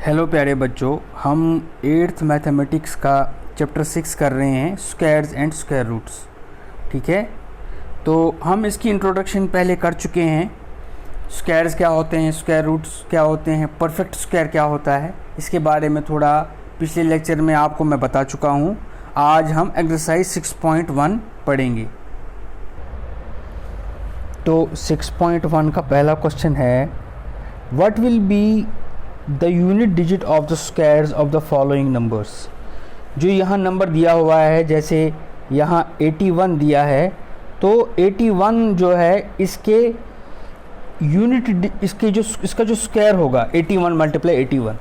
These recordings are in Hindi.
हेलो प्यारे बच्चों, हम 8th मैथमेटिक्स का चैप्टर 6 कर रहे हैं, स्क्वायर्स एंड स्क्वायर रूट्स। ठीक है, तो हम इसकी इंट्रोडक्शन पहले कर चुके हैं। स्क्वायर्स क्या होते हैं, स्क्वायर रूट्स क्या होते हैं, परफेक्ट स्क्वायर क्या होता है, इसके बारे में थोड़ा पिछले लेक्चर में आपको मैं बता चुका हूँ। आज हम एक्सरसाइज 6.1 पढ़ेंगे। तो 6.1 का पहला क्वेश्चन है, what will be the unit digit of the squares of the following numbers. जो यहाँ नंबर दिया हुआ है, जैसे यहाँ 81 दिया है, तो 81 जो है इसके यूनिट, इसका जो स्क्वायर होगा 81 मल्टीप्लाई 81,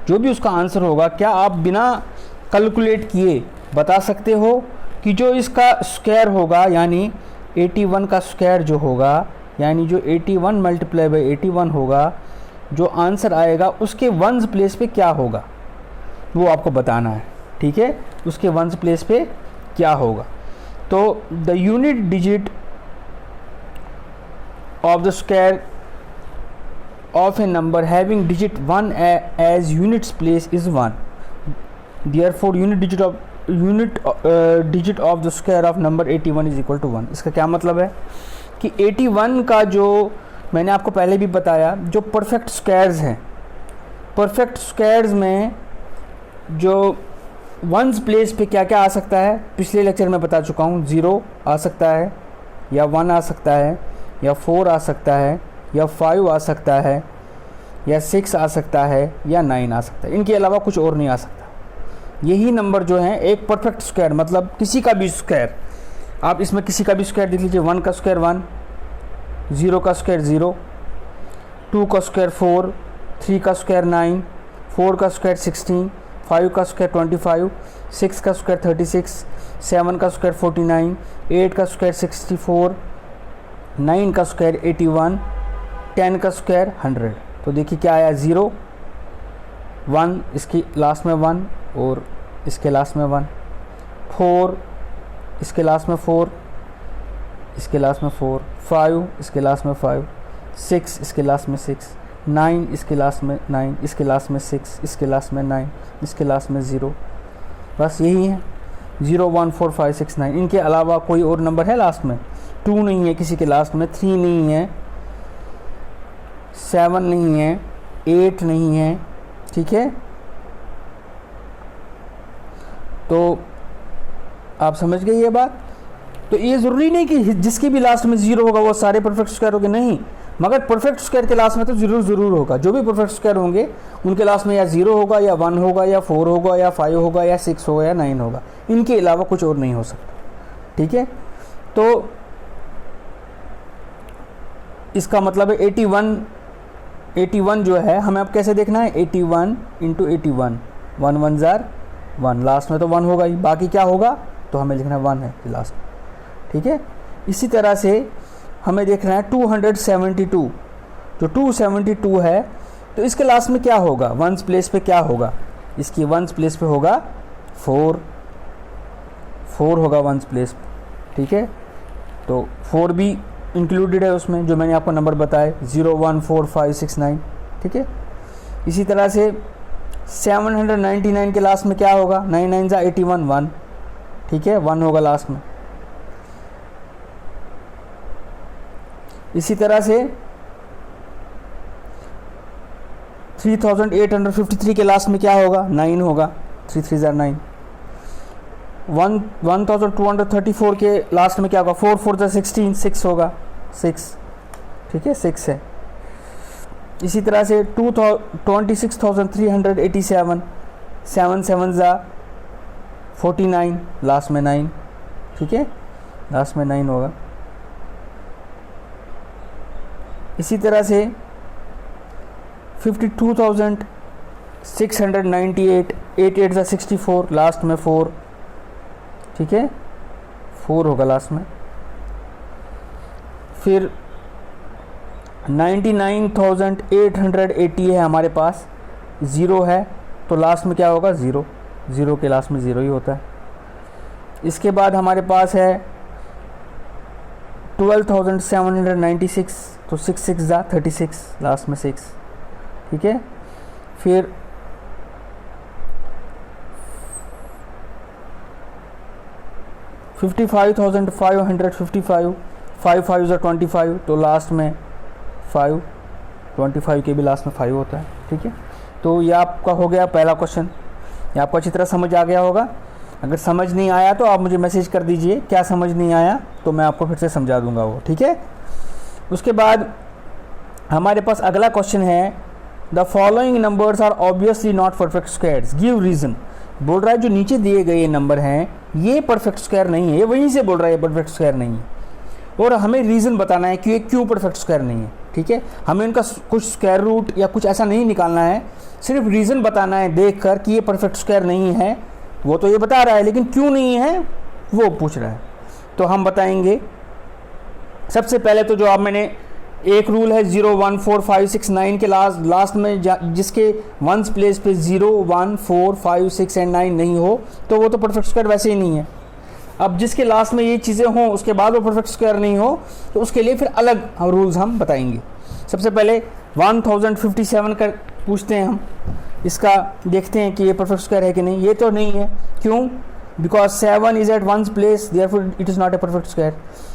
जो भी उसका आंसर होगा, क्या आप बिना कैलकुलेट किए बता सकते हो कि जो इसका स्क्वायर होगा, यानी 81 का स्क्वायर जो होगा, यानी जो 81 मल्टीप्लाई बाई 81 होगा, जो आंसर आएगा उसके वंस प्लेस पे क्या होगा वो आपको बताना है। ठीक है, उसके वंस प्लेस पे क्या होगा। तो the unit digit of the square of a number having digit 1 as units place is 1। Therefore unit digit of the square of number 81 is equal to 1। इसका क्या मतलब है कि 81 का जो मैंने आपको पहले भी बताया, जो परफेक्ट स्क्वायर्स हैं, परफेक्ट स्क्वायर्स में जो वंस प्लेस पे क्या क्या आ सकता है, पिछले लेक्चर में बता चुका हूँ। 0 आ सकता है, या 1 आ सकता है, या 4 आ सकता है, या 5 आ सकता है, या 6 आ सकता है, या 9 आ सकता है। इनके अलावा कुछ और नहीं आ सकता। यही नंबर जो हैं एक परफेक्ट स्क्वायर, मतलब किसी का भी स्क्वायर, आप इसमें किसी का भी स्क्वायर देख लीजिए। 1 का स्क्वायर 1, 0 का स्क्वायर 0, 2 का स्क्वायर 4, 3 का स्क्वायर 9, 4 का स्क्वायर 16, 5 का स्क्वायर 25, 6 का स्क्वायर 36, 7 का स्क्वायर 49, 8 का स्क्वायर 64, 9 का स्क्वायर 81, 10 का स्क्वायर 100। तो देखिए क्या आया, 0, 1 इसकी लास्ट में 1 और इसके लास्ट में 1, 4 इसके लास्ट में 4, इसके लास्ट में 4, 5 इसके लास्ट में 5, 6 इसके लास्ट में 6, 9 इसके लास्ट में 9, इसके लास्ट में 6, इसके लास्ट में 9, इसके लास्ट में 0। बस यही है, 0 1 4 5 6 9। इनके अलावा कोई और नंबर है लास्ट में? 2 नहीं है किसी के लास्ट में, 3 नहीं है, 7 नहीं है, 8 नहीं है। ठीक है, तो आप समझ गए ये बात। तो ये ज़रूरी नहीं कि जिसके भी लास्ट में 0 होगा वो सारे परफेक्ट स्क्वायर होंगे, नहीं, मगर परफेक्ट स्क्वायर के लास्ट में तो ज़रूर होगा। जो भी परफेक्ट स्क्वायर होंगे उनके लास्ट में या 0 होगा, या 1 होगा, या 4 होगा, या 5 होगा, या 6 होगा, या 9 होगा। इनके अलावा कुछ और नहीं हो सकता। ठीक है, तो इसका मतलब है 81 जो है हमें अब कैसे देखना है, 81 इंटू 81, 1 1 जार 1, लास्ट में तो 1 होगा ही, बाकी क्या होगा तो हमें लिखना 1 है लास्ट में। ठीक है, इसी तरह से हमें देखना है 272, जो 272 है, तो इसके लास्ट में क्या होगा, वंस प्लेस पे क्या होगा, इसकी वंस प्लेस पे होगा 4 होगा वंस प्लेस पे। ठीक है, तो 4 भी इंक्लूडेड है उसमें, जो मैंने आपको नंबर बताए 0 1 4 5 6 9। ठीक है, इसी तरह से 799 के लास्ट में क्या होगा, 9 9 जा 81, 1। ठीक है, 1 होगा लास्ट में। इसी तरह से 3853 के लास्ट में क्या होगा, 9 होगा, 3 3 जार 9। 1234 के लास्ट में क्या होगा, 4 4 जार 16, 6 होगा, 6। ठीक है, 6 है। इसी तरह से 26,387, 7 7 जार 49, लास्ट में 9। ठीक है, लास्ट में 9 होगा। इसी तरह से 52,698, 8 8 ज़ा 64, लास्ट में 4। ठीक है, 4 होगा लास्ट में। फिर 99,880 है हमारे पास, 0 है, तो लास्ट में क्या होगा, 0 के लास्ट में 0 ही होता है। इसके बाद हमारे पास है 12,796, तो 6 6 ज़ा 36, लास्ट में 6। ठीक है, फिर 55,555, 5 5 25, तो लास्ट में 5, 25 के भी लास्ट में 5 होता है। ठीक है, तो ये आपका हो गया पहला क्वेश्चन। ये आपको अच्छी तरह समझ आ गया होगा। अगर समझ नहीं आया तो आप मुझे मैसेज कर दीजिए क्या समझ नहीं आया, तो मैं आपको फिर से समझा दूंगा वो। ठीक है, उसके बाद हमारे पास अगला क्वेश्चन है, the following numbers are obviously not perfect squares, give reason. बोल रहा है जो नीचे दिए गए नंबर हैं ये परफेक्ट स्क्वायर नहीं है, ये वहीं से बोल रहा है ये परफेक्ट स्क्वायर नहीं है, और हमें रीज़न बताना है कि ये क्यों परफेक्ट स्क्वायर नहीं है। ठीक है, हमें उनका कुछ स्क्वायर रूट या कुछ ऐसा नहीं निकालना है, सिर्फ रीज़न बताना है देख कर कि ये परफेक्ट स्क्वायर नहीं है। वो तो ये बता रहा है लेकिन क्यों नहीं है वो पूछ रहा है। तो हम बताएंगे सबसे पहले तो जो आप मैंने एक रूल है 0 1 4 5 6 9 के लास्ट में जिसके वंस प्लेस पे 0 1 4 5 6 एंड 9 नहीं हो तो वो तो परफेक्ट स्क्वायर वैसे ही नहीं है। अब जिसके लास्ट में ये चीज़ें हों उसके बाद वो परफेक्ट स्क्वायर नहीं हो तो उसके लिए फिर अलग रूल्स हम बताएंगे। सबसे पहले 1057 का पूछते हैं हम, इसका देखते हैं कि ये परफेक्ट स्क्वायर है कि नहीं। ये तो नहीं है, क्यों? Because 7 is at ones place, therefore it is not a perfect square.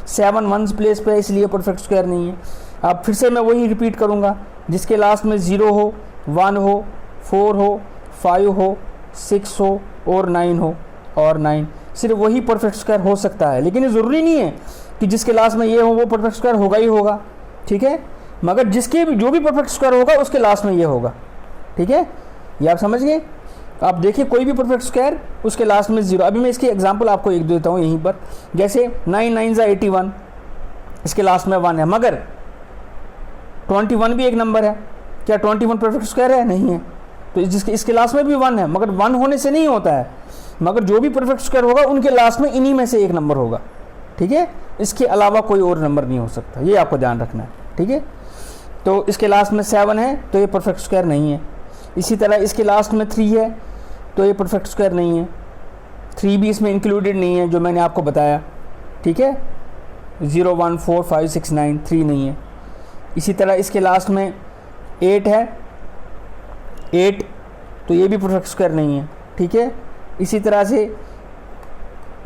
7 ones place पे इसलिए परफेक्ट स्क्वायर नहीं है। अब फिर से मैं वही रिपीट करूँगा, जिसके लास्ट में 0 हो, 1 हो, 4 हो, 5 हो, 6 हो और 9 हो, और 9 सिर्फ वही परफेक्ट स्क्वायर हो सकता है। लेकिन ये ज़रूरी नहीं है कि जिसके लास्ट में ये हो वो परफेक्ट स्क्वायर होगा ही होगा। ठीक है, मगर जिसके भी जो भी परफेक्ट स्क्वायर होगा उसके लास्ट में ये होगा। ठीक है, ये आप समझ गए। आप देखिए कोई भी परफेक्ट स्क्वायर उसके लास्ट में 0। अभी मैं इसकी एग्जांपल आपको एक देता हूँ यहीं पर, जैसे 9 9 81, इसके लास्ट में 1 है, मगर 21 भी एक नंबर है। क्या 21 परफेक्ट स्क्वायर है? नहीं है। तो इसके लास्ट में भी 1 है, मगर 1 होने से नहीं होता है, मगर जो भी परफेक्ट स्क्वायर होगा उनके लास्ट में इन्हीं में से एक नंबर होगा। ठीक है, इसके अलावा कोई और नंबर नहीं हो सकता, ये आपको ध्यान रखना है। ठीक है, तो इसके लास्ट में 7 है तो ये परफेक्ट स्क्वायर नहीं है। इसी तरह इसके लास्ट में 3 है तो ये परफेक्ट स्क्वायर नहीं है। 3 भी इसमें इंक्लूडेड नहीं है जो मैंने आपको बताया। ठीक है, 0 1 4 5 6 9 3 नहीं है। इसी तरह इसके लास्ट में 8 है, 8 तो ये भी परफेक्ट स्क्वायर नहीं है। ठीक है, इसी तरह से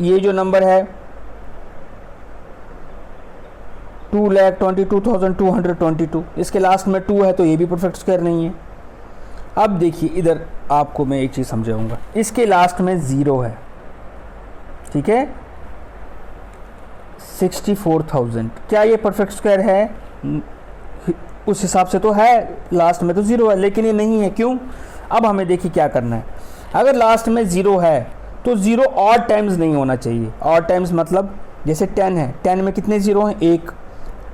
ये जो नंबर है 2,22,222, इसके लास्ट में 2 है तो ये भी परफेक्ट स्क्वायर नहीं है। अब देखिए इधर आपको मैं एक चीज़ समझाऊंगा, इसके लास्ट में 0 है। ठीक है, 64,000, क्या ये परफेक्ट स्क्वायर है? उस हिसाब से तो है, लास्ट में तो 0 है, लेकिन ये नहीं है। क्यों? अब हमें देखिए क्या करना है। अगर लास्ट में 0 है तो 0 ऑड टाइम्स नहीं होना चाहिए। ऑड टाइम्स मतलब जैसे 10 है, 10 में कितने 0 हैं? 1।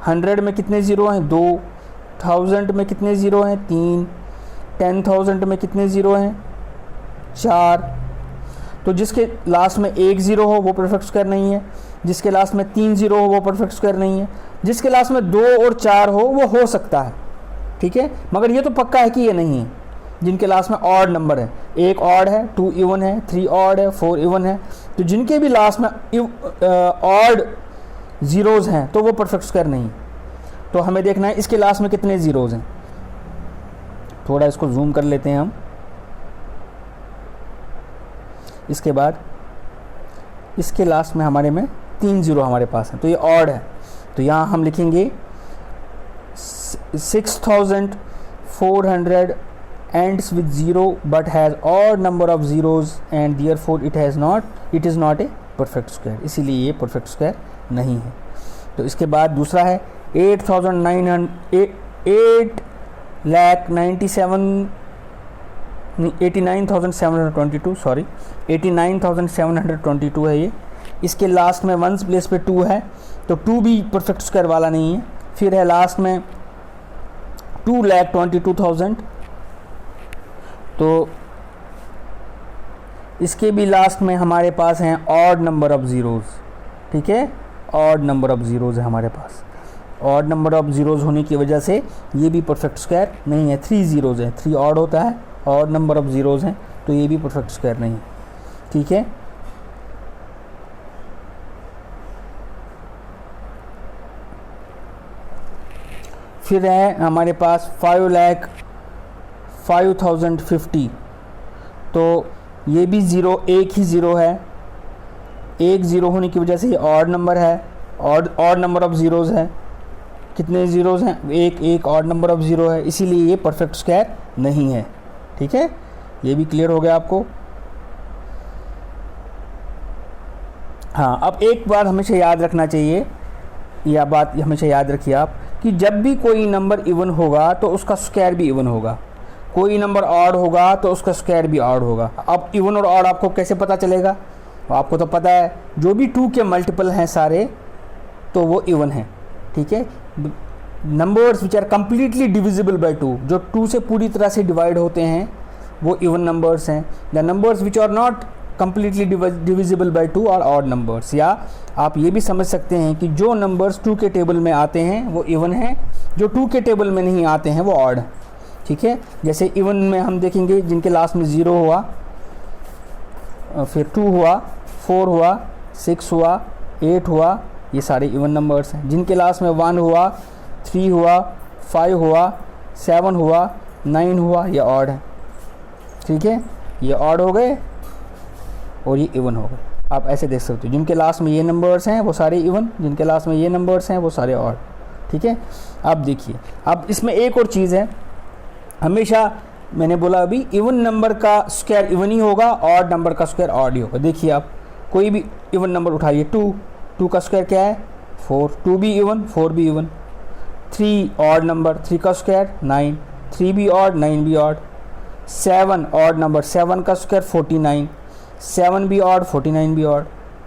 100 में कितने 0 हैं? 2। 1000 में कितने 0 हैं? 3। 10,000 में कितने 0 हैं? 4। तो जिसके लास्ट में 1 0 हो वो परफेक्ट स्क्वायर नहीं है, जिसके लास्ट में 3 0 हो वो परफेक्ट स्क्वायर नहीं है, जिसके लास्ट में 2 और 4 हो वो हो सकता है। ठीक है, मगर ये तो पक्का है कि ये नहीं है। जिनके लास्ट में ऑड नंबर है, 1 ऑड है, 2 इवन है, 3 ऑड है, 4 इवन है, तो जिनके भी लास्ट में ऑड ज़ीरोज़ हैं तो वो परफेक्ट स्क्वायर नहीं। तो हमें देखना है इसके लास्ट में कितने ज़ीरोज़ हैं। थोड़ा इसको जूम कर लेते हैं हम। इसके बाद इसके लास्ट में हमारे में 3 0 हमारे पास हैं तो ये ऑड है, तो यहाँ हम लिखेंगे 6,400 ends with 0 but has odd number of zeros and therefore it is not a perfect square, इसीलिए ये perfect square नहीं है। तो इसके बाद दूसरा है 89,722 सॉरी 89,722 है ये। इसके लास्ट में वंस प्लेस पे 2 है तो 2 भी परफेक्ट स्क्वायर वाला नहीं है। फिर है लास्ट में 2,22,000, तो इसके भी लास्ट में हमारे पास हैं ऑड नंबर ऑफ ज़ीरोज़। ठीक है, ऑड नंबर ऑफ ज़ीरोज़ है हमारे पास। ऑड नंबर ऑफ ज़ीरोज़ होने की वजह से ये भी परफेक्ट स्क्वायर नहीं है। 3 ज़ीरोज़ हैं, 3 ऑड होता है, ऑड नंबर ऑफ ज़ीरोज़ हैं तो ये भी परफेक्ट स्क्वायर नहीं है। ठीक है, फिर है हमारे पास 5,05,050, तो ये भी 0 एक ही 0 है, एक ज़ीरो होने की वजह से ये ऑड नंबर है, ऑड नंबर ऑफ ज़ीरोज़ है। कितने ज़ीरोज़ हैं? एक ऑड नंबर ऑफ ज़ीरो है, इसीलिए ये परफेक्ट स्क्वायर नहीं है। ठीक है, ये भी क्लियर हो गया आपको। हाँ, अब एक बात हमेशा याद रखना चाहिए, यह बात हमेशा याद रखिए आप, कि जब भी कोई नंबर इवन होगा तो उसका स्क्वायर भी इवन होगा, कोई नंबर ऑड होगा तो उसका स्क्वायर भी ऑड होगा। अब इवन और ऑड आपको कैसे पता चलेगा? आपको तो पता है, जो भी 2 के मल्टीपल हैं सारे तो वो इवन हैं। ठीक है, numbers which are completely divisible by 2, जो 2 से पूरी तरह से डिवाइड होते हैं वो इवन नंबर्स हैं। The numbers which are not completely divisible by 2 और ऑड नंबर्स। या आप ये भी समझ सकते हैं कि जो नंबर्स 2 के टेबल में आते हैं वो इवन हैं, जो 2 के टेबल में नहीं आते हैं वो ऑड। ठीक है, जैसे इवन में हम देखेंगे जिनके लास्ट में 0 हुआ, फिर 2 हुआ, 4 हुआ, 6 हुआ, 8 हुआ, ये सारे इवन नंबर्स हैं। जिनके लास्ट में 1 हुआ, 3 हुआ, 5 हुआ, 7 हुआ, 9 हुआ, ये ऑड है। ठीक है, ये ऑड हो गए और ये इवन हो गए। आप ऐसे देख सकते हो, जिनके लास्ट में ये नंबर्स हैं वो सारे इवन, जिनके लास्ट में ये नंबर्स हैं वो सारे ऑड। ठीक है, आप देखिए, अब इसमें एक और चीज़ है, हमेशा मैंने बोला अभी, इवन नंबर का स्क्वायर इवन ही होगा, ऑड नंबर का स्क्वायर ऑड ही होगा। देखिए आप कोई भी इवन नंबर उठाइए, 2 का स्क्वायर क्या है? 4, 2 भी इवन, 4 भी इवन। 3 ऑड नंबर, 3 का स्क्वायर 9, 3 भी ऑड, 9 भी ऑड। 7 ऑड नंबर, 7 का स्क्वायर 49, 7 भी ऑड, 49 भी ऑड।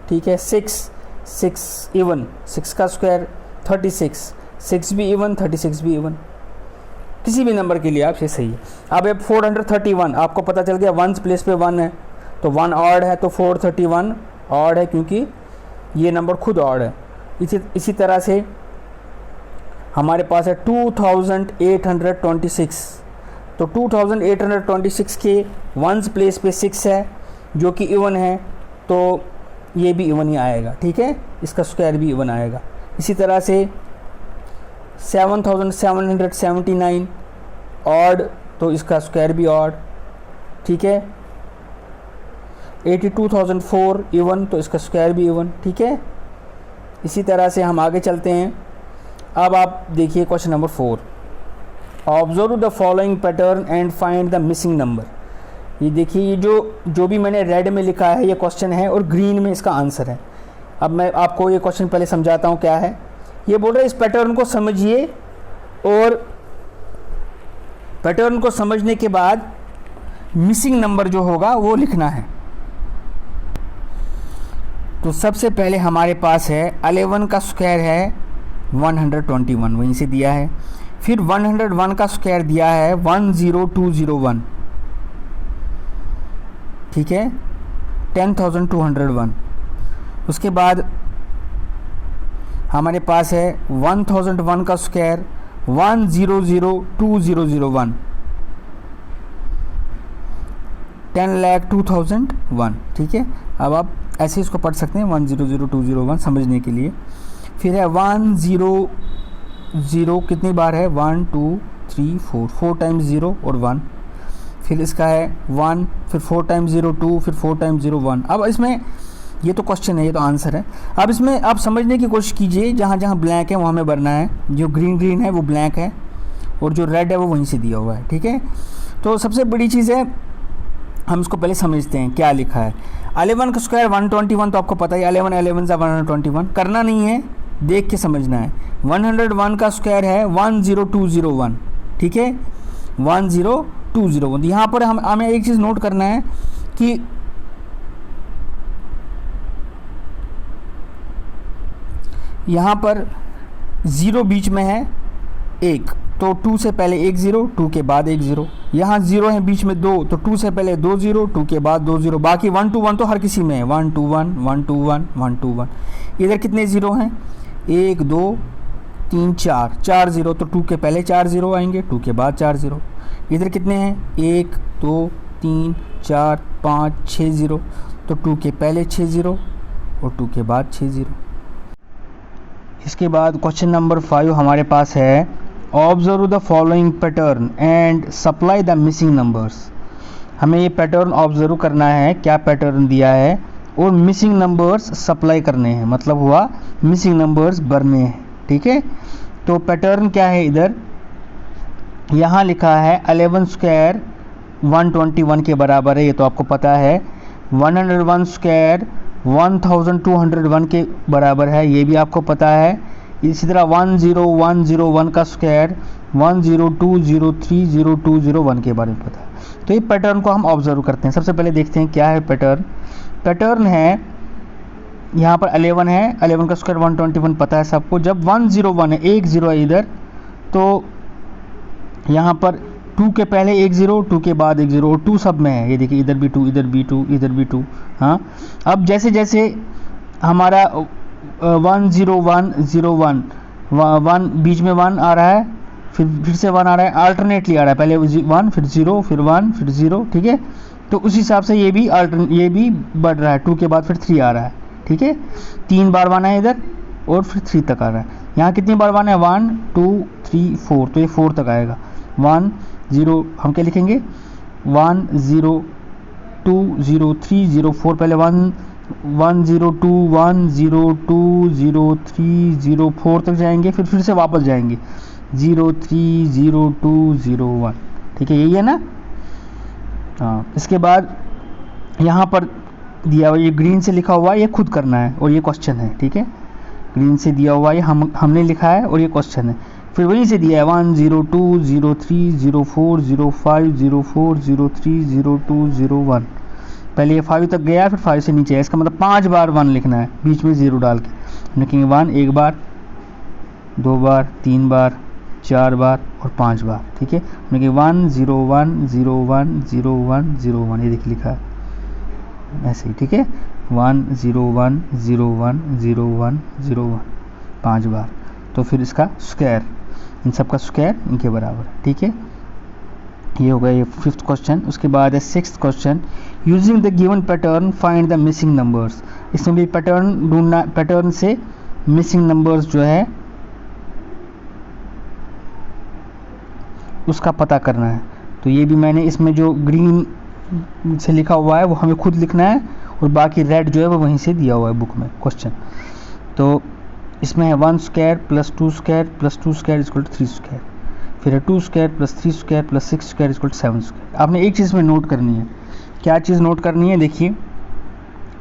ठीक है, 6 इवन, 6 का स्क्वायर 36, 6 भी इवन, 36 भी इवन। किसी भी नंबर के लिए आप ये सही है। अब 431 आपको पता चल गया, 1 प्लेस पे 1 है तो 1 ऑड है, तो 431 ऑड है क्योंकि ये नंबर खुद ऑड है। इसी तरह से हमारे पास है 2826, तो 2826 के 1 प्लेस पे 6 है जो कि इवन है, तो ये भी इवन ही आएगा। ठीक है, इसका स्क्वायर भी इवन आएगा। इसी तरह से 7779 ऑड, तो इसका स्क्वायर भी ऑड। ठीक है, 82,004 इवन, तो इसका स्क्वायर भी इवन। ठीक है, इसी तरह से हम आगे चलते हैं। अब आप देखिए question number 4, observe the following pattern and find the missing number. ये देखिए, ये जो भी मैंने रेड में लिखा है ये क्वेश्चन है और ग्रीन में इसका आंसर है। अब मैं आपको ये क्वेश्चन पहले समझाता हूँ क्या है। ये बोल रहा है इस पैटर्न को समझिए और पैटर्न को समझने के बाद मिसिंग नंबर जो होगा वो लिखना है। तो सबसे पहले हमारे पास है 11 का स्क्वायर है 121, वहीं से दिया है। फिर 101 का स्क्वायर दिया है 10201। ठीक है, 10,201। उसके बाद हमारे पास है 1001 का स्क्वायर 1002001, 10,02,001। ठीक है, अब आप ऐसे इसको पढ़ सकते हैं 1000201 समझने के लिए। फिर है 100 कितनी बार है? 1 2 3 4 टाइम्स 0 और 1। फिर इसका है 1, फिर 4 टाइम्स 0 2, फिर 4 टाइम्स 0 1। अब इसमें ये तो क्वेश्चन है, ये तो आंसर है। अब इसमें आप समझने की कोशिश कीजिए, जहाँ जहाँ ब्लैंक है वहाँ में भरना है। जो ग्रीन है वो ब्लैंक है और जो रेड है वो वहीं से दिया हुआ है। ठीक है, तो सबसे बड़ी चीज़ है हम इसको पहले समझते हैं क्या लिखा है। 11 का स्क्वायर 121, तो आपको पता है 11 11 121, करना नहीं है, देख के समझना है। 101 का स्क्वायर है 10201। ठीक है, 10201। यहाँ पर हमें एक चीज़ नोट करना है कि यहाँ पर 0 बीच में है 1, तो 2 से पहले 1 0, 2 के बाद 1 0। यहाँ 0 है बीच में 2, तो 2 से पहले 2 0, 2 के बाद 2 0। बाकी 1 2 1 तो हर किसी में है, 1 2 1 1 2 1 1 2 1। इधर कितने 0 हैं? 1 2 3 4, 4 0, तो 2 के पहले 4 0 आएंगे, 2 के बाद 4 0। इधर कितने हैं? 1 2 3 4 5 6 0, तो 2 के पहले 6 0 और 2 के बाद 6 0। इसके बाद क्वेश्चन नंबर 5 हमारे पास है, observe the following pattern and supply the missing numbers. हमें ये पैटर्न ऑब्जर्व करना है, क्या पैटर्न दिया है और मिसिंग नंबर्स सप्लाई करने हैं, मतलब हुआ मिसिंग नंबर्स भरने हैं। ठीक है, तो पैटर्न क्या है, इधर यहाँ लिखा है 11 स्क्वायर 121 के बराबर है, ये तो आपको पता है। 101 स्क्वायर 1201 के बराबर है, ये भी आपको पता है। इसी तरह 10101 का स्क्वायर 102030201 के बारे में पता है। तो ये पैटर्न को हम ऑब्जर्व करते हैं। सबसे पहले देखते हैं क्या है पैटर्न। पैटर्न है यहाँ पर 11 है, 11 का स्क्वायर 121 पता है सबको। जब 101 है, 1 0 है इधर, तो यहाँ पर 2 के पहले 1 0, 2 के बाद 1 0 और 2 सब में है। ये देखिए इधर भी 2, इधर भी 2, इधर भी 2। हाँ, अब जैसे जैसे हमारा 10101 1 बीच में 1 आ रहा है, फिर से 1 आ रहा है, अल्टरनेटली आ रहा है, पहले 1 फिर 0 फिर 1 फिर 0। ठीक है, तो उस हिसाब से ये भी बढ़ रहा है। 2 के बाद फिर 3 आ रहा है। ठीक है, 3 बार 1 है इधर और फिर 3 तक आ रहा है। यहाँ कितनी बार 1 है, 1 2 3 4, तो ये 4 तक आएगा। 1 0 हम क्या लिखेंगे, 1 0 2 0 3 0 4, पहले 1 1 0 2 1 0 2 0 3 0 4 तक जाएंगे, फिर से वापस जाएंगे 0 3 0 2 0 1। ठीक है, यही है ना। हाँ, इसके बाद यहाँ पर दिया हुआ ये ग्रीन से लिखा हुआ है, ये खुद करना है और ये क्वेश्चन है। ठीक है, ग्रीन से दिया हुआ है, हमने लिखा है और ये क्वेश्चन है। फिर वहीं से दिया है 1 0 2 0 3 0 4 0 5 0 4 0 3 0 2 0 1। पहले ये 5 तक गया, फिर 5 से नीचे है, इसका मतलब 5 बार 1 लिखना है, बीच में 0 डाल के लिखेंगे। 1 1 बार, 2 बार, 3 बार, 4 बार और 5 बार। ठीक है, लिखेंगे 1 0 1 0 1 0 1 0 1, ये देखिए लिखा है ऐसे ही। ठीक है, 1 0 1 0 1 0 1 0 1 5 बार। तो फिर इसका स्क्वायर, इन सब का स्क्वायर इनके बराबर है। ठीक है, ये हो गया ये 5th क्वेश्चन। उसके बाद है 6th question, using the given pattern find the missing numbers. इसमें भी पैटर्न ढूंढना, पैटर्न से मिसिंग नंबर्स जो है उसका पता करना है। तो ये भी मैंने इसमें जो ग्रीन से लिखा हुआ है वो हमें खुद लिखना है और बाकी रेड जो है वो वहीं से दिया हुआ है बुक में क्वेश्चन। तो इसमें है 1 square plus 2 square plus 2 square equal to 3 square, फिर है 2 square plus 3 square plus 6 square equal to 7 square. आपने एक चीज़ में नोट करनी है, क्या चीज़ नोट करनी है, देखिए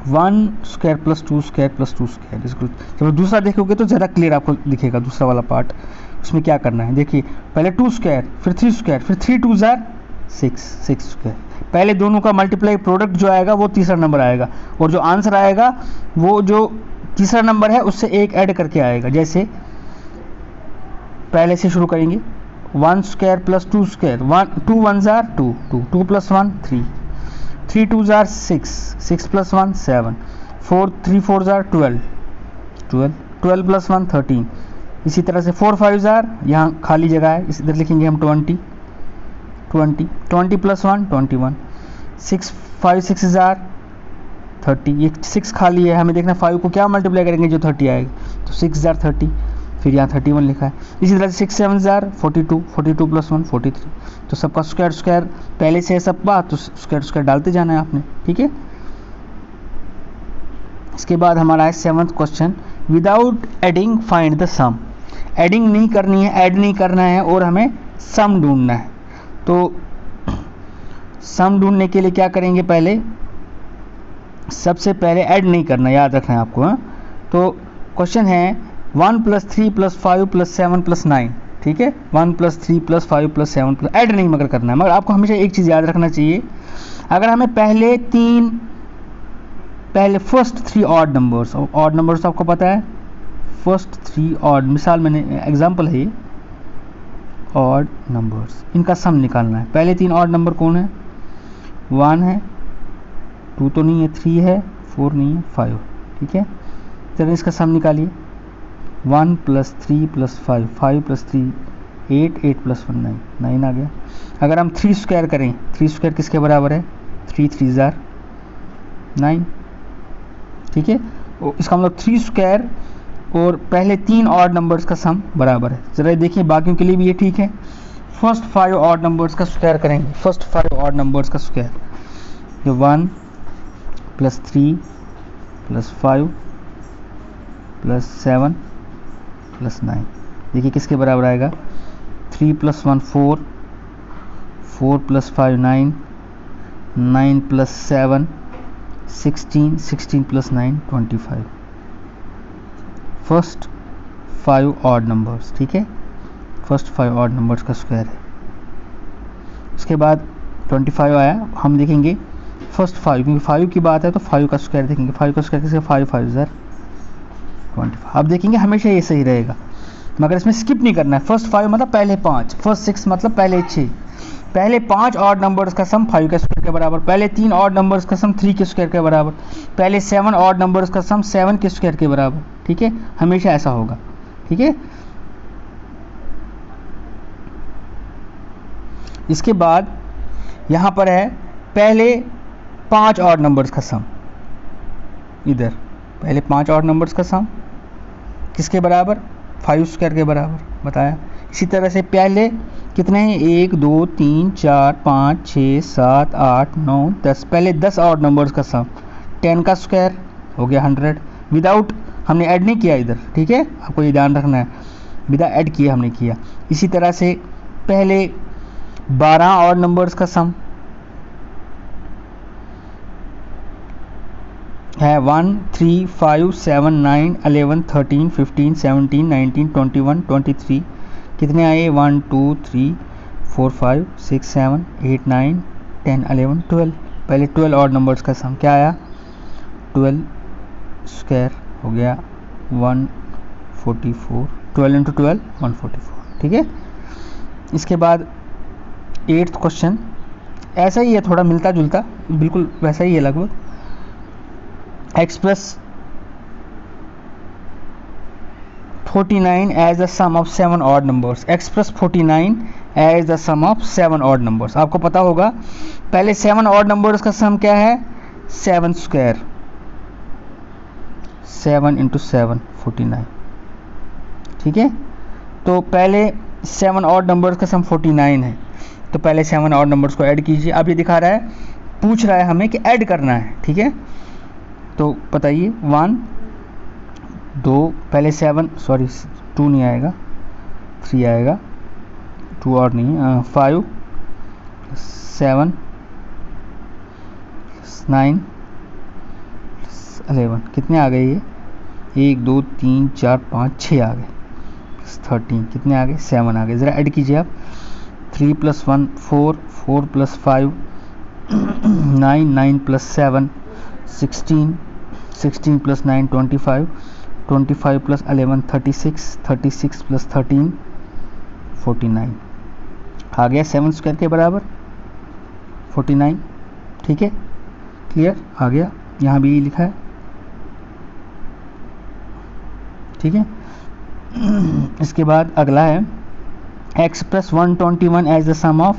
1 square plus 2 square plus 2 square equal, जब दूसरा देखोगे तो ज़्यादा क्लियर आपको दिखेगा दूसरा वाला पार्ट। उसमें क्या करना है, देखिए पहले 2 स्क्वायर फिर 3 स्क्वायर फिर 3 2 जार 6 स्क्वायर। पहले दोनों का मल्टीप्लाई प्रोडक्ट जो आएगा वो तीसरा नंबर आएगा, और जो आंसर आएगा वो जो तीसरा नंबर है उससे एक ऐड करके आएगा। जैसे पहले से शुरू करेंगे, 1 square plus 2 square, 2 1 jar 2 2 plus 1 3 3 2 jar 6 6 plus 1 7 4 3 4 jar 12 plus 1 13। इसी तरह से 4 5 जार, यहाँ खाली जगह है इधर लिखेंगे हम 20 प्लस 1 21 6 5 6 जार 30, ये 6 खाली है, हमें देखना 5 को क्या मल्टीप्लाई करेंगे जो 30 आएगा, तो 6 जार 30, फिर यहाँ 31 लिखा है। इसी तरह से 6 7 जार 42 42 प्लस 1 43। तो सबका स्क्वायर पहले से है सबका, तो स्क्वायर डालते जाना है आपने। ठीक है, इसके बाद हमारा है 7th question, without adding find the sum. Adding नहीं करनी है, ऐड नहीं करना है और हमें सम ढूंढना है। तो सम ढूंढने के लिए क्या करेंगे, पहले सबसे पहले ऐड नहीं करना, याद रखना है आपको। हाँ, तो क्वेश्चन है 1 प्लस 3 प्लस 5 प्लस 7 प्लस 9। ठीक है, 1 plus 3 plus 5 plus 7 plus, add नहीं मगर करना है। मगर आपको हमेशा एक चीज़ याद रखना चाहिए, अगर हमें पहले फर्स्ट 3 ऑड नंबर्स आपको पता है, फर्स्ट 3 ऑड, मिसाल मैंने एग्जाम्पल है ये ऑड नंबर्स, इनका सम निकालना है। पहले 3 ऑड नंबर कौन है, 1 है, 2 तो नहीं है, 3 है, 4 नहीं है, 5। ठीक है, चलिए इसका सम निकालिए। 1 प्लस 3 प्लस 5 5 प्लस 3 8 8 प्लस 1 9 9 आ गया। अगर हम 3 स्क्वायर करें, 3 स्क्वायर किसके बराबर है, 3 3 जार 9। ठीक है, इसका मतलब 3 स्क्वायर और पहले 3 ऑड नंबर्स का सम बराबर है। ज़रा देखिए बाकियों के लिए भी ये ठीक है। फर्स्ट 5 ऑड नंबर्स का स्क्वायर करेंगे, फर्स्ट 5 ऑड नंबर्स का स्क्वायर, जो 1 प्लस 3 प्लस 5 प्लस 7 प्लस 9। देखिए किसके बराबर आएगा, 3 plus 1 4, 4 plus 5 9, 9 plus 7 16, 16 plus 9 25। First 5 odd numbers, ठीक है, फर्स्ट 5 ऑड नंबर्स का स्क्वायर है। उसके बाद 25 आया, हम देखेंगे फर्स्ट 5, क्योंकि 5 की बात है तो 5 का स्क्वायर देखेंगे। 5 का स्क्वायर किसका, 5 5 ज़र 25। अब देखेंगे हमेशा ये सही रहेगा, मगर इसमें स्किप नहीं करना है। फर्स्ट 5 मतलब पहले 5, फर्स्ट 6 मतलब पहले 6, पहले 5 ऑड नंबर्स का सम 5 के स्क्वायर के बराबर, पहले 3 ऑड नंबर्स का सम 3 के स्क्वायर के बराबर, पहले 7 ऑड नंबर्स का सम 7 के स्क्वायर के बराबर, ठीक है, हमेशा ऐसा होगा, ठीक है। इसके बाद यहाँ पर है पहले 5 ऑड नंबर्स का सम, इधर पहले 5 ऑड नंबर्स का सम किसके बराबर, 5 स्क्वायर के बराबर बताया। इसी तरह से पहले कितने हैं, 1 2 3 4 5 6 7 8 9 10, पहले 10 ऑड नंबर्स का सम 10 का स्क्वायर हो गया 100, विदाउट, हमने ऐड नहीं किया इधर, ठीक है, आपको ये ध्यान रखना है, विदाउट ऐड किया हमने किया। इसी तरह से पहले 12 ऑड नंबर्स का सम है 1 3 5 7 9 11 13 15 17 19 21 23, कितने आए, 1 2 3 4 5 6 7 8 9 10 11 12, पहले 12 ऑड नंबर्स का सम क्या आया, 12 स्क्वायर हो गया 144, 12 इंटू 12 144, ठीक है। इसके बाद 8th क्वेश्चन ऐसा ही है, थोड़ा मिलता जुलता, बिल्कुल वैसा ही है लगभग। Express 49 as the sum of 7 odd numbers, express 49 as the sum of 7 odd numbers. आपको पता होगा पहले 7 ऑड नंबर्स का सम क्या है, 7 स्क्वायर, 7 इंटू 7 49, ठीक है। तो पहले 7 ऑड नंबर्स का सम 49 है, तो पहले 7 ऑड नंबर्स को ऐड कीजिए। अब ये दिखा रहा है, पूछ रहा है हमें कि ऐड करना है, ठीक है, तो बताइए 1 2, पहले 7 सॉरी 2 नहीं आएगा, 3 आएगा, 2 और नहीं, 5 7 9 11, कितने आ गए ये, 1 2 3 4 5 6 आ गए, 13, कितने आ गए, 7 आ गए। ज़रा ऐड कीजिए आप, 3 plus 1 4, 4 plus 5 9, 9 plus 7 16, 16 plus 9 25, 25 plus 11 36, 36 plus 13 49, आ गया 7 स्क्वायर के बराबर 49, ठीक है, क्लियर, आ गया, यहाँ भी लिखा है, ठीक है। इसके बाद अगला है express 121 as the sum of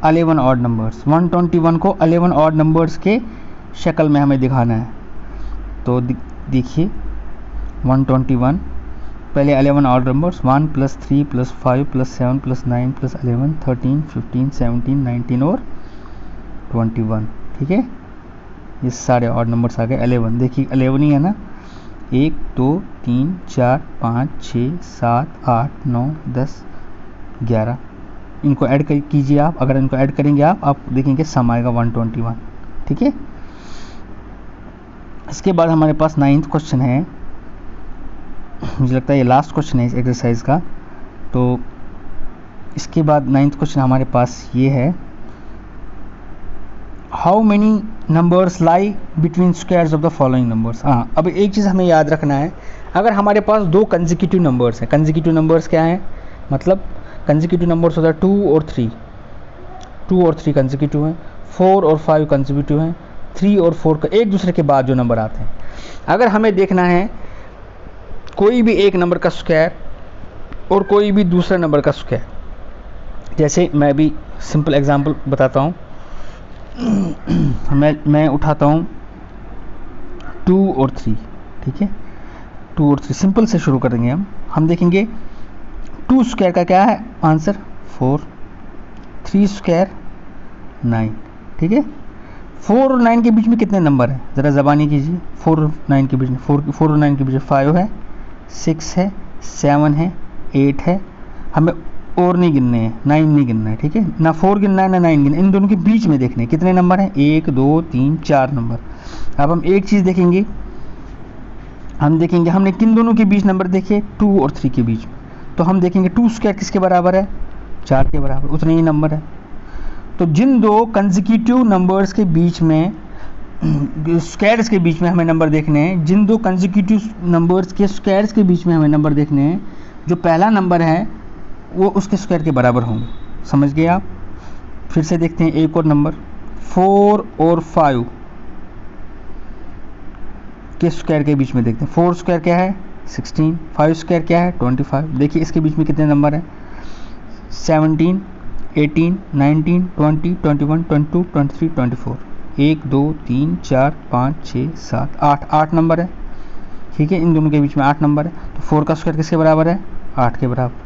11 odd numbers. 121 को 11 ऑड नंबर्स के शक्ल में हमें दिखाना है, तो देखिए 121 पहले 11 odd numbers 1 plus 3 plus 5 plus 7 plus 9 plus 11 13 15 17 19 और 21, ठीक है, ये सारे ऑड नंबर्स आ गए। 11 देखिए 11 ही है ना, 1 2 3 4 5 6 7 8 9 10 11, इनको ऐड कीजिए आप, अगर इनको ऐड करेंगे आप देखेंगे सम आएगा 121, ठीक है। इसके बाद हमारे पास 9th क्वेश्चन है, मुझे लगता है ये लास्ट क्वेश्चन है इस एक्सरसाइज का, तो इसके बाद 9th क्वेश्चन हमारे पास ये है, how many numbers lie between squares of the following numbers. हाँ, अब एक चीज़ हमें याद रखना है, अगर हमारे पास 2 कंसेक्यूटिव नंबर्स हैं, कंसेक्यूटिव नंबर्स क्या हैं, मतलब कंसेक्यूटिव नंबर्स होता है 2 और 3, 2 और 3 कंसेक्यूटिव हैं, 4 और 5 कंसेक्यूटिव हैं, 3 और 4 का एक दूसरे के बाद जो नंबर आते हैं। अगर हमें देखना है कोई भी एक नंबर का स्क्वायर और कोई भी दूसरे नंबर का स्क्वायर, जैसे मैं भी सिंपल एग्जांपल बताता हूँ, मैं उठाता हूँ 2 और 3, ठीक है, 2 और 3 सिंपल से शुरू करेंगे हम देखेंगे 2 स्क्वायर का क्या है आंसर 4, 3 स्क्वायर 9, ठीक है, 4 और 9 के बीच में कितने नंबर हैं, ज़रा ज़बानी कीजिए। 4 और 9 के बीच में, 4 और 9 के बीच में 5 है, 6 है, 7 है, 8 है। हमें और नहीं गिनने हैं, 9 नहीं गिनना है, ठीक है ना। 4 गिनना है ना 9 गिनना है, इन दोनों के बीच में देखने हैं कितने नंबर हैं, 1 2 3 4 नंबर। अब हम एक चीज़ देखेंगे, हम देखेंगे हमने किन दोनों के बीच नंबर देखे, 2 और 3 के बीच में। तो हम देखेंगे 2 स्क्वायर किसके बराबर है, 4 के बराबर, उतने ही नंबर है। तो जिन दो कंसेक्यूटिव नंबर्स के बीच में, स्क्वायर्स के बीच में हमें नंबर देखने हैं, जिन दो कंसेक्यूटिव नंबर्स के स्क्वायर्स के बीच में हमें नंबर देखने हैं, जो पहला नंबर है वो उसके स्क्वायर के बराबर होंगे। समझ गए आप। फिर से देखते हैं एक और नंबर, 4 और 5 के स्क्वायर के बीच में देखते हैं। 4 स्क्वायर क्या है 16, 5 स्क्वायर क्या है 25। देखिए इसके बीच में कितने नंबर हैं, 17, 18, 19, 20, 21, 22, 23, 24। 1 2 3 4 5 6 7 8 नंबर है, ठीक है। इन दोनों के बीच में 8 नंबर है। तो 4 का स्क्वायर किसके बराबर है, 8 के बराबर।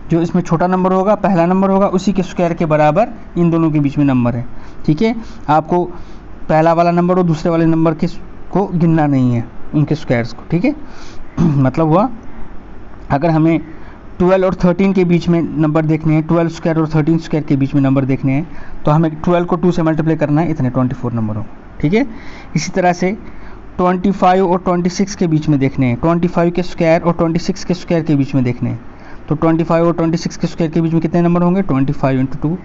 जो इसमें छोटा नंबर होगा, पहला नंबर होगा, उसी के स्क्वायर के बराबर इन दोनों के बीच में नंबर है, ठीक है। आपको पहला वाला नंबर और दूसरे वाले नंबर के को गिनना नहीं है, उनके स्क्वायर्स को, ठीक है। मतलब हुआ, अगर हमें 12 और 13 के बीच में नंबर देखने हैं, 12 स्क्वायर और 13 स्क्वायर के बीच में नंबर देखने हैं, तो हमें 12 को 2 से मल्टीप्लाई करना है, इतने 24 नंबर हो, ठीक है। इसी तरह से 25 और 26 के बीच में देखने हैं, 25 के स्क्वायर और 26 के स्क्वायर के बीच में देखने हैं। तो 25 और 26 के स्क्वायर के बीच में कितने नंबर होंगे, 25 × 2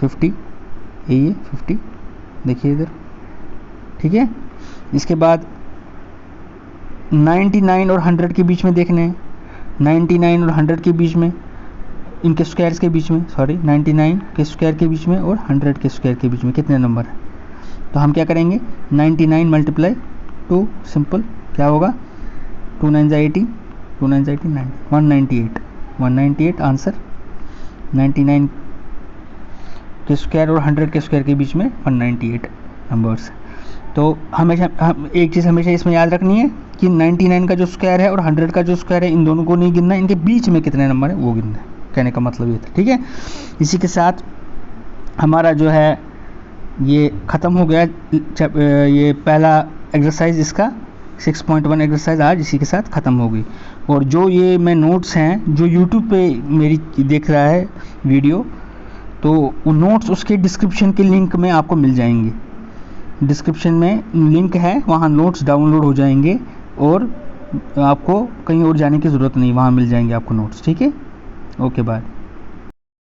50, ये 50, देखिए इधर, ठीक है। इसके बाद 99 और 100 के बीच में देखने हैं, 99 और 100 के बीच में, इनके स्क्वायर्स के बीच में, सॉरी 99 के स्क्वायर के बीच में और 100 के स्क्वायर के बीच में कितने नंबर हैं। तो हम क्या करेंगे, 99 मल्टीप्लाई 2, सिंपल क्या होगा, 2 9 × 18, 2 9 × 18 198, 198 आंसर। 99 के स्क्वायर और 100 के स्क्वायर के बीच में 198 नंबर्स। तो हमेशा एक चीज़ हमेशा इसमें याद रखनी है कि 99 का जो स्क्वायर है और 100 का जो स्क्वायर है, इन दोनों को नहीं गिनना है, इनके बीच में कितने नंबर है वो गिनना है, कहने का मतलब ये था, ठीक है। इसी के साथ हमारा जो है ये ख़त्म हो गया, ये पहला एक्सरसाइज इसका 6.1 एक्सरसाइज आज इसी के साथ ख़त्म हो गई। और जो ये मैं नोट्स हैं जो यूट्यूब पे मेरी देख रहा है वीडियो, तो वो नोट्स उसके डिस्क्रिप्शन के लिंक में आपको मिल जाएंगे। डिस्क्रिप्शन में लिंक है, वहाँ नोट्स डाउनलोड हो जाएंगे और आपको कहीं और जाने की ज़रूरत नहीं, वहाँ मिल जाएंगे आपको नोट्स, ठीक है। Okay bye.